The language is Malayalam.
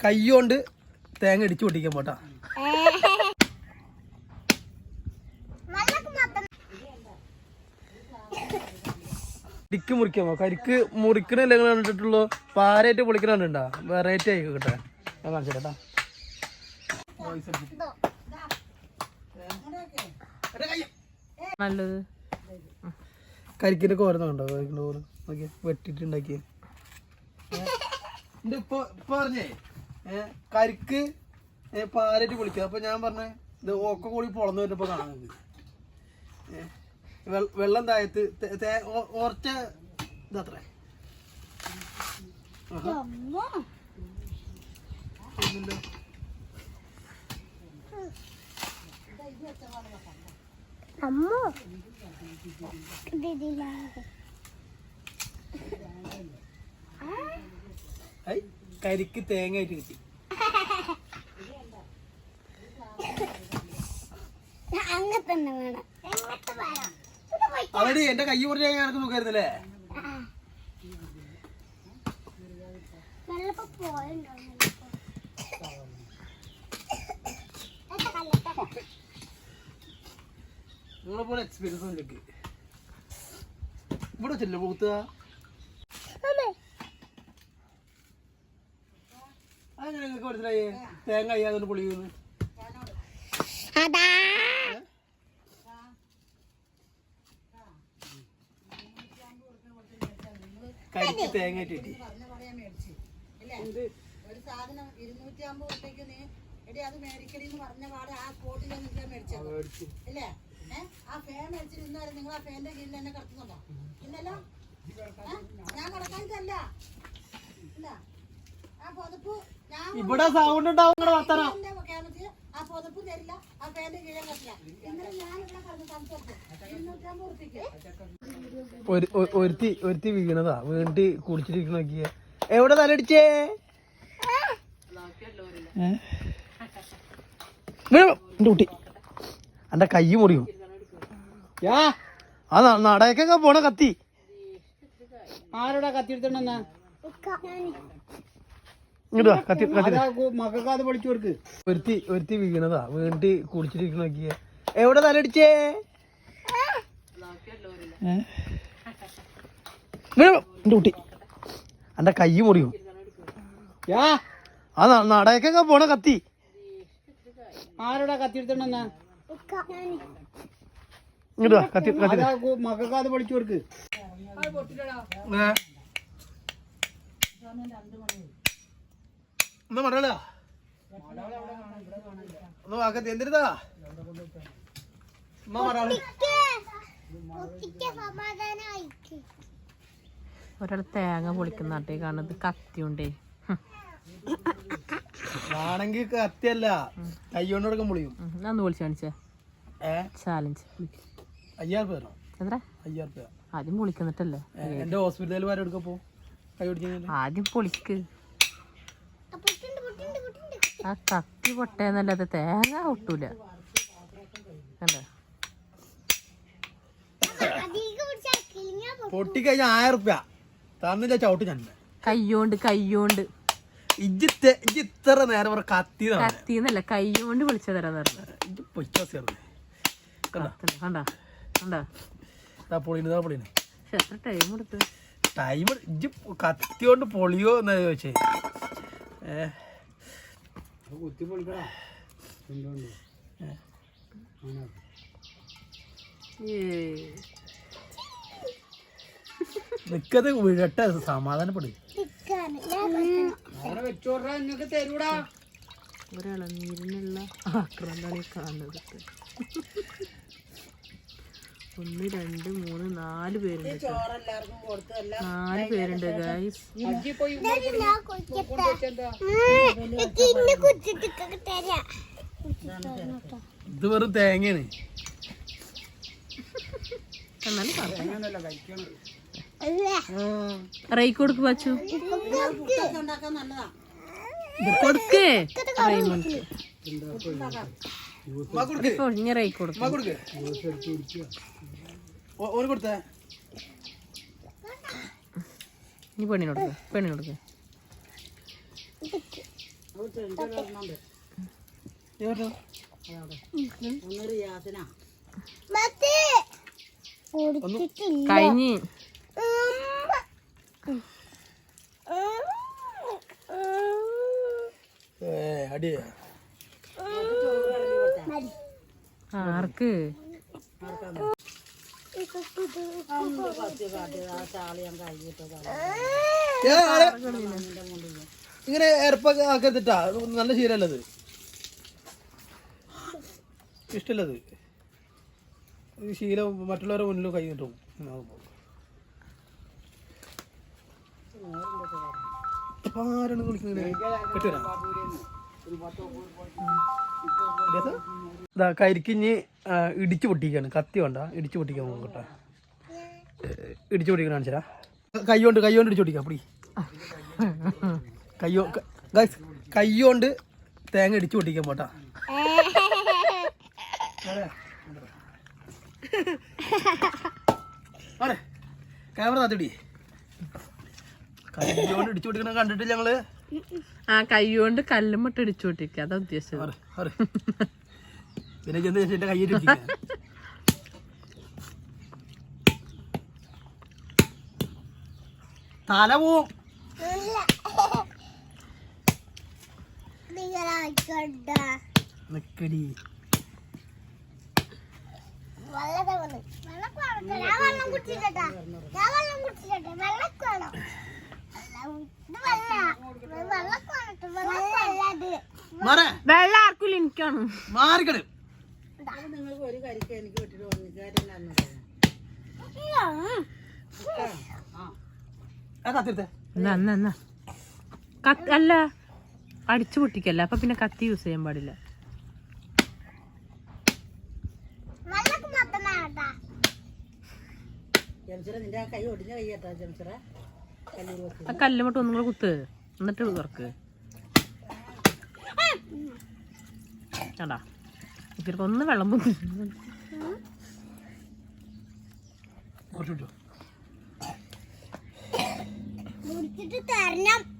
കൈകൊണ്ട് തേങ്ങ ഇടിച്ചു പൊട്ടിക്കാൻ പോട്ടാ. കരിക്ക് മുറിക്കാമോ? കരിക്ക് മുറിക്കണല്ലേ നിങ്ങൾ കണ്ടിട്ടുള്ളൂ, പാരായിട്ട് പൊളിക്കണ കണ്ടിട്ടുണ്ടോ? വെറൈറ്റി ആയിക്കോട്ടെ, ഞാൻ കാണിച്ചേട്ടാ. നല്ലത് കരിക്കിന്റെ കോരുന്നുണ്ടോ? കരിക്കിന്റെ കോറ് നോക്കിയ വെട്ടിട്ടുണ്ടാക്കിയ ഇപ്പൊ പറഞ്ഞേ കരിക്ക് പാരായിട്ട് പൊളിക്കുക. അപ്പൊ ഞാൻ പറഞ്ഞ ഇത് ഒക്കെ കൂടി പൊളന്നു വരുമ്പോ കാണുന്നത് വെള്ളം താഴത്ത് ഓർച്ച ഇതത്രേ. കരിക്ക് തേങ്ങ ആയിട്ട് കിട്ടി. അവിടെ എന്റെ കൈ മുറിഞ്ഞ എനിക്ക് നോക്കായിരുന്നല്ലേ? നിങ്ങളെ പോലെ എക്സ്പീരിയൻസ് ഉണ്ടെങ്കിൽ ഇവിടെ വെച്ചല്ലേ പൂത്ത. അങ്ങനെ നിങ്ങൾക്ക് മനസ്സിലായേ തേങ്ങ അയ്യാതെ പൊളിയുന്നു? കരിക്ക് തേങ്ങ കിട്ടി. ഒരു സാധനം 250 റുപ്യക്ക് നീ എടി അത് മേടിക്കടിന്ന് പറഞ്ഞ പാടെ ആ കോട്ടിൽ മേടിച്ചത് ഇല്ലേ? ആ ഫാൻ മേടിച്ചിട്ട് ഇന്നുവരെ നിങ്ങൾ ആ ഫാന്റെ കീഴിൽ എന്നെ കിടത്തുന്നുണ്ടോ? ഇല്ലല്ലോ, ഞാൻ കിടക്കാനിട്ടല്ല. ഇല്ല, ആ പൊതപ്പ് ഇവിടെ സൗണ്ട് ഉണ്ടാവും. കേരളത്തിൽ ആ പൊതപ്പ് തരില്ല, ആ ഫാന്റെ കീഴിൽ കിടത്തില്ല. ഇന്നലെ ഞാൻ ഇവിടെ കിടന്ന് സംസാരിച്ചു 250 റുപ്യക്ക്. ഒരുത്തി വീണതാ, വീണ്ടി കുടിച്ചിരിക്കണ നോക്കിയ. എവിടെ തലടിച്ചേ? കുട്ടി എന്റെ കൈ മുറിയും. ആ നടക്കൊക്കെ പോണ കത്തി ആരോടാ കത്തി എടുത്തോണ്ടെന്നാ ഇങ്ങോട്ടാ കത്തി. മക്കൾക്കാത് പൊളിച്ചു കൊടുക്ക്. ഒരുത്തി വീണതാ, വീണ്ടി കുടിച്ചിരിക്കണ നോക്കിയ. എവിടെ തലടിച്ചേ? കുട്ടി എന്റെ കൈ മുറിയും. ആ നടക്കൊക്കെ പോണ കത്തി ആരോടാ കത്തി എടുത്തോണ്ടെന്നാ ഇങ്ങോട്ടാ കത്തി. മക്കൾക്കാത് പൊളിച്ചു കൊടുക്ക്. ഒന്നും മടല ഒന്ന് വാക്കത്തി എന്തിരുതാ ഒരാൾ തേങ്ങ പൊളിക്കുന്നാട്ടേ കാണുന്നത് കത്തിയുണ്ടേ. ആണെങ്കിൽ കത്തിയല്ല, കൈ കൊണ്ട് കൊടുക്കാൻ പൊളിയും. ഒന്ന് വിളിച്ചു കാണിച്ചേ ചാലഞ്ച്. 5000 രൂപ എത്ര? 5000 രൂപ ആദ്യം പൊളിക്കുന്നിട്ടല്ലേ. എന്റെ ഹോസ്പിറ്റലിൽ വരെ എടുക്കപ്പോ കൈ പിടിച്ച ആദ്യം പൊളിക്ക്. ആ കത്തി പൊട്ടേന്നല്ലാതെ തേങ്ങ ഒട്ടൂല. കണ്ടോ? പൊട്ടിക്കഴിഞ്ഞ 1000 രൂപ തന്നില്ല ചവിട്ട്. ഞാൻ കയ്യോണ്ട് ഇത്ര നേരം കത്തിന്നല്ല കയ്യോണ്ട് വിളിച്ചു തരാൻ പറഞ്ഞു. എത്ര ടൈം എടുത്ത്? ടൈം ഇജ്ജ് കത്തിയോണ്ട് പൊളിയോ എന്നാ ചോദിച്ചേ. കുത്തി പൊളിക്കടാ. നിക്കത് വിഴട്ടെ, സമാധാനപ്പെടും. ഒരിളനീരിനുള്ള ആക്രമണമാണ് ഈ കാണുന്നത്. 1 2 3 4 പേരുണ്ട്. 4 പേരുണ്ട് ഗൈസ്. ഇത് വെറും തേങ്ങയാണ്. റൈക്ക് കൊടുക്ക് പച്ചു, കൊടുക്ക് ഇനി റൈക്ക് കൊടുക്ക്. ഇനി പെണ്ണിനോടുക്ക്. ഒന്നൊരു യാതന കഴിഞ്ഞ് അടിയാ ആർക്ക് ഇങ്ങനെ എരപ്പൊക്കെ ആക്കത്തിട്ടാ നല്ല ശീലല്ലത് ഇഷ്ടല്ലത് ഈ ശീലം മറ്റുള്ളവരുടെ മുന്നിലും കൈ കിട്ടും ആരാണ് വിളിക്കുന്നത് കെട്ടിവരാ ഇതാ കരിക്കിഞ്ഞ് ഇടിച്ചു പൊട്ടിക്കാണ് കത്തി വേണ്ട ഇടിച്ചു പൊട്ടിക്കാൻ നോക്കട്ടെ ഇടിച്ചു പൊട്ടിക്കാൻ കാണിച്ചാ കൈ കൊണ്ട് ഇടിച്ചു പൊട്ടിക്കാം അപ്പടി കൈ കൊണ്ട് തേങ്ങ ഇടിച്ചു പൊട്ടിക്കാൻ പോട്ടാ ക്യാമറ താത്തിടി കൈ കൊണ്ട് ഇടിച്ചു പൊട്ടിക്കണ കണ്ടിട്ടില്ല ഞങ്ങള് ആ കൈ കൊണ്ട് കല്ലുമിട്ട് ഇടിച്ചു പൊട്ടിക്കുക അതാ ഉദ്ദേശിച്ചത് പിന്നെ ചെന്ന് എന്റെ കയ്യിൽ തല പോവും നിക്കടി വെള്ളം ആർക്കില്ല എനിക്കാണ് മാറിക്കട് നിങ്ങൾക്ക് ഒരു കരിക്ക് എനിക്ക് വിട്ടിട്ട് എന്നാ അല്ല അടിച്ചു പൊട്ടിക്കല്ല അപ്പൊ പിന്നെ കത്തി യൂസ് ചെയ്യാൻ പാടില്ല നിന്റെ കൈ ഒടിഞ്ഞ കൈ കേട്ടോ ജംസറ ആ കല്ലുമട്ട് ഒന്നും കൂടെ കുത്ത് എന്നിട്ട് തുറക്ക് ആടാ ഇവർക്ക് ഒന്ന് വെള്ളം തരണം